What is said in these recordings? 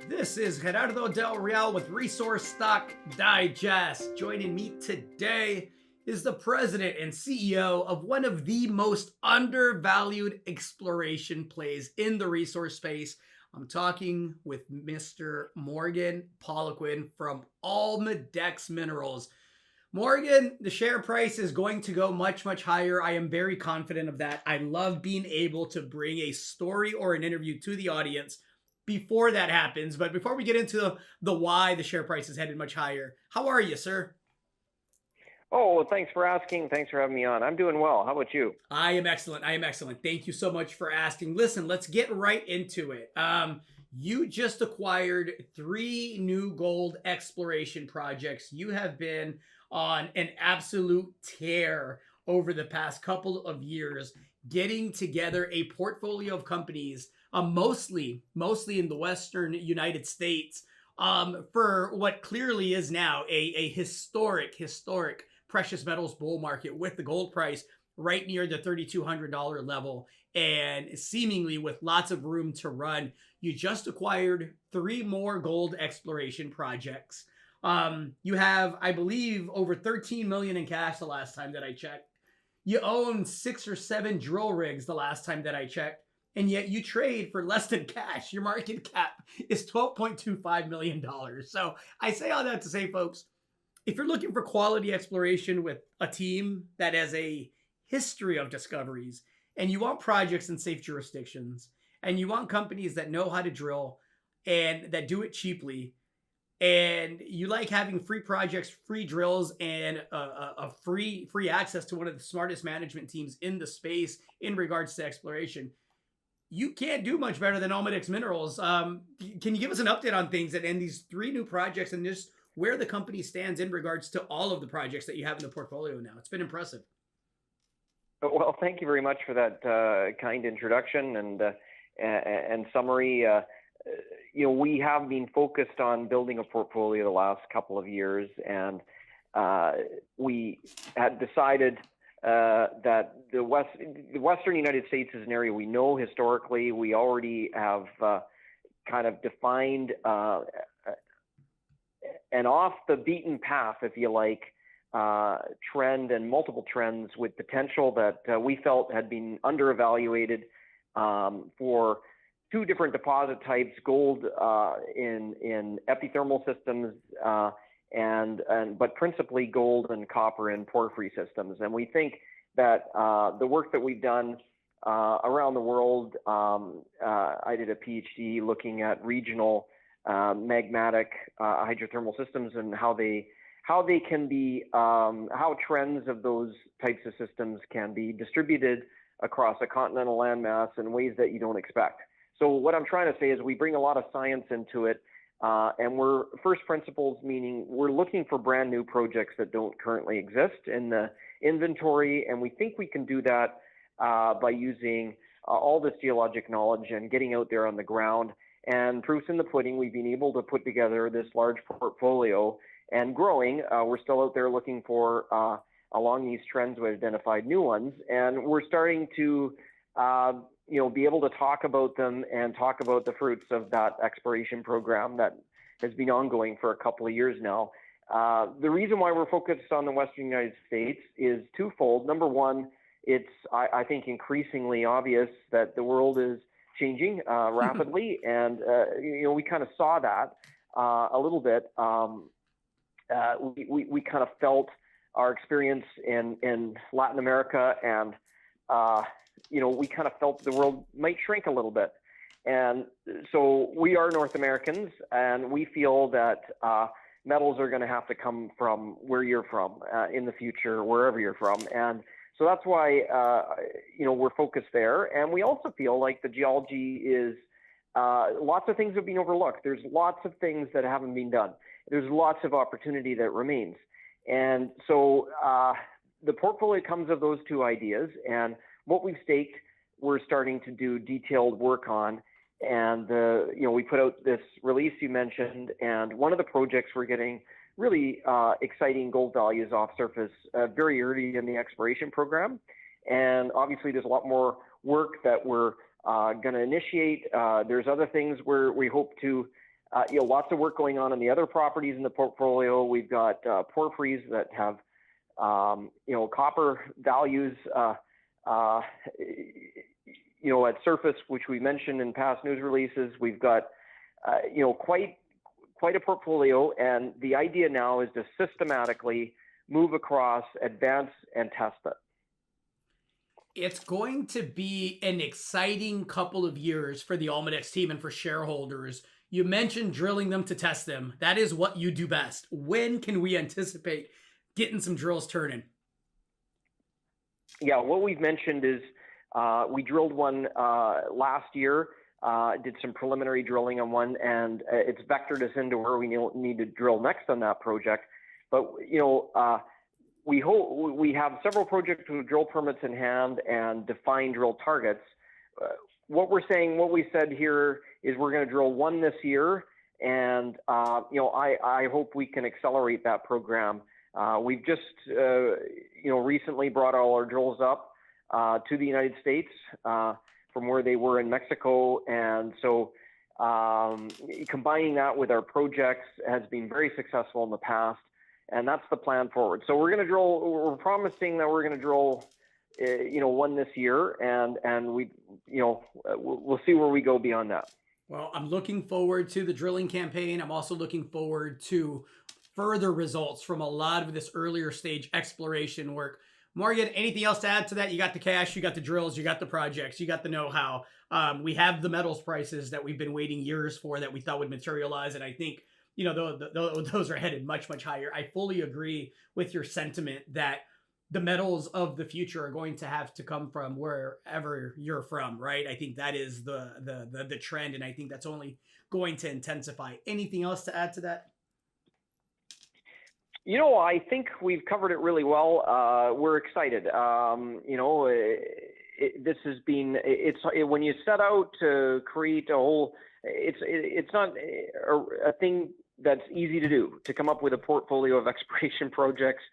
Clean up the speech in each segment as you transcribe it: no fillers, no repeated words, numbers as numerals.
This is Gerardo Del Real with Resource Stock Digest. Joining me today is the president and CEO of one of the most undervalued exploration plays in the resource space. I'm talking with Mr. Morgan Poliquin from Almadex Minerals. Morgan, the share price is going to go much, much higher. I am very confident of that. I love being able to bring a story or an interview to the audience before that happens. But before we get into the why the share price is headed much higher, how are you, sir? Oh, well, thanks for asking. Thanks for having me on. I'm doing well. How about you? I am excellent. I am excellent. Thank you so much for asking. Listen, let's get right into it. You just acquired three new gold exploration projects. You have been on an absolute tear over the past couple of years, getting together a portfolio of companies, mostly in the Western United States, for what clearly is now a historic precious metals bull market with the gold price right near the $3,200 level and seemingly with lots of room to run. You just acquired three more gold exploration projects. You have, I believe, over 13 million in cash the last time that I checked. You own 6 or 7 drill rigs the last time that I checked, and yet you trade for less than cash. Your market cap is $12.25 million. So I say all that to say, folks, if you're looking for quality exploration with a team that has a history of discoveries, and you want projects in safe jurisdictions, and you want companies that know how to drill and that do it cheaply, and you like having free projects, free drills, and a free access to one of the smartest management teams in the space in regards to exploration, you can't do much better than Almadex Minerals. Can you give us an update on things and these three new projects and just where the company stands in regards to all of the projects that you have in the portfolio now? It's been impressive. Well, thank you very much for that kind introduction and summary. We have been focused on building a portfolio the last couple of years, and we had decided that the Western United States is an area we know historically. We already have kind of defined an off the beaten path, if you like, trend and multiple trends with potential that we felt had been underevaluated for two different deposit types: gold in epithermal systems, but principally gold and copper in porphyry systems. And we think that the work that we've done around the world, I did a PhD looking at regional magmatic hydrothermal systems and how they can be, how trends of those types of systems can be distributed across a continental landmass in ways that you don't expect. So what I'm trying to say is we bring a lot of science into it, and we're first principles, meaning we're looking for brand new projects that don't currently exist in the inventory, and we think we can do that by using all this geologic knowledge and getting out there on the ground. And proof's in the pudding. We've been able to put together this large portfolio and growing. We're still out there looking for, along these trends, we've identified new ones, and we're starting to be able to talk about them and talk about the fruits of that exploration program that has been ongoing for a couple of years now. The reason why we're focused on the Western United States is twofold. Number one, it's, I think, increasingly obvious that the world is changing rapidly, and we kind of saw that a little bit. We kind of felt our experience in Latin America, and we kind of felt the world might shrink a little bit. And so we are North Americans, and we feel that metals are going to have to come from where you're from in the future, wherever you're from. And so that's why, we're focused there. And we also feel like the geology is, lots of things have been overlooked. There's lots of things that haven't been done. There's lots of opportunity that remains. And so the portfolio comes of those two ideas. And what we've staked, we're starting to do detailed work on. And, we put out this release you mentioned, and one of the projects we're getting really exciting gold values off surface very early in the exploration program. And obviously there's a lot more work that we're going to initiate. There's other things where we hope to lots of work going on the other properties in the portfolio. We've got porphyries that have copper values at surface, which we mentioned in past news releases. We've got quite a portfolio, and the idea now is to systematically move across, advance, and test it. It's going to be an exciting couple of years for the Almadex team and for shareholders. You mentioned drilling them to test them. That is what you do best. When can we anticipate getting some drills turning? Yeah, what we've mentioned is we drilled one last year, did some preliminary drilling on one, and it's vectored us into where we need to drill next on that project. But, we hope we have several projects with drill permits in hand and defined drill targets. What we said here is we're going to drill one this year, and I hope we can accelerate that program. We've just recently brought all our drills up to the United States from where they were in Mexico, and so combining that with our projects has been very successful in the past. And that's the plan forward. So we're going to drill. We're promising that we're going to drill, one this year, and we'll see where we go beyond that. Well, I'm looking forward to the drilling campaign. I'm also looking forward to further results from a lot of this earlier stage exploration work. Morgan, anything else to add to that? You got the cash, you got the drills, you got the projects, you got the know-how. We have the metals prices that we've been waiting years for that we thought would materialize, and I think those are headed much, much higher. I fully agree with your sentiment that the metals of the future are going to have to come from wherever you're from, right? I think that is the trend, and I think that's only going to intensify. Anything else to add to that? I think we've covered it really well. We're excited. This has been, when you set out to create a whole, it's not a thing that's easy to do, to come up with a portfolio of exploration projects.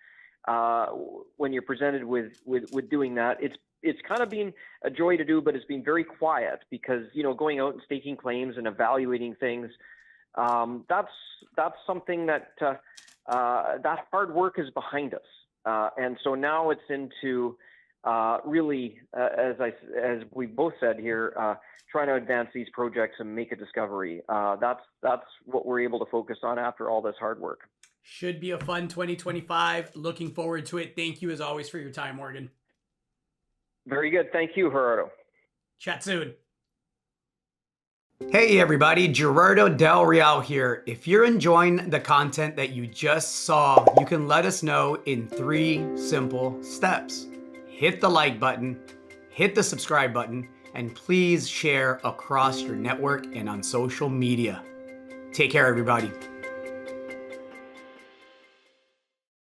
When you're presented with doing that, it's kind of been a joy to do, but it's been very quiet because going out and staking claims and evaluating things, that's something that that hard work is behind us, and so now it's into really, as we both said here, trying to advance these projects and make a discovery. That's what we're able to focus on after all this hard work. Should be a fun 2025. Looking forward to it. Thank you as always for your time, Morgan. Very good. Thank you, Gerardo. Chat soon. Hey everybody, Gerardo Del Real here. If you're enjoying the content that you just saw, you can let us know in 3 simple steps. Hit the like button, hit the subscribe button, and please share across your network and on social media. Take care, everybody.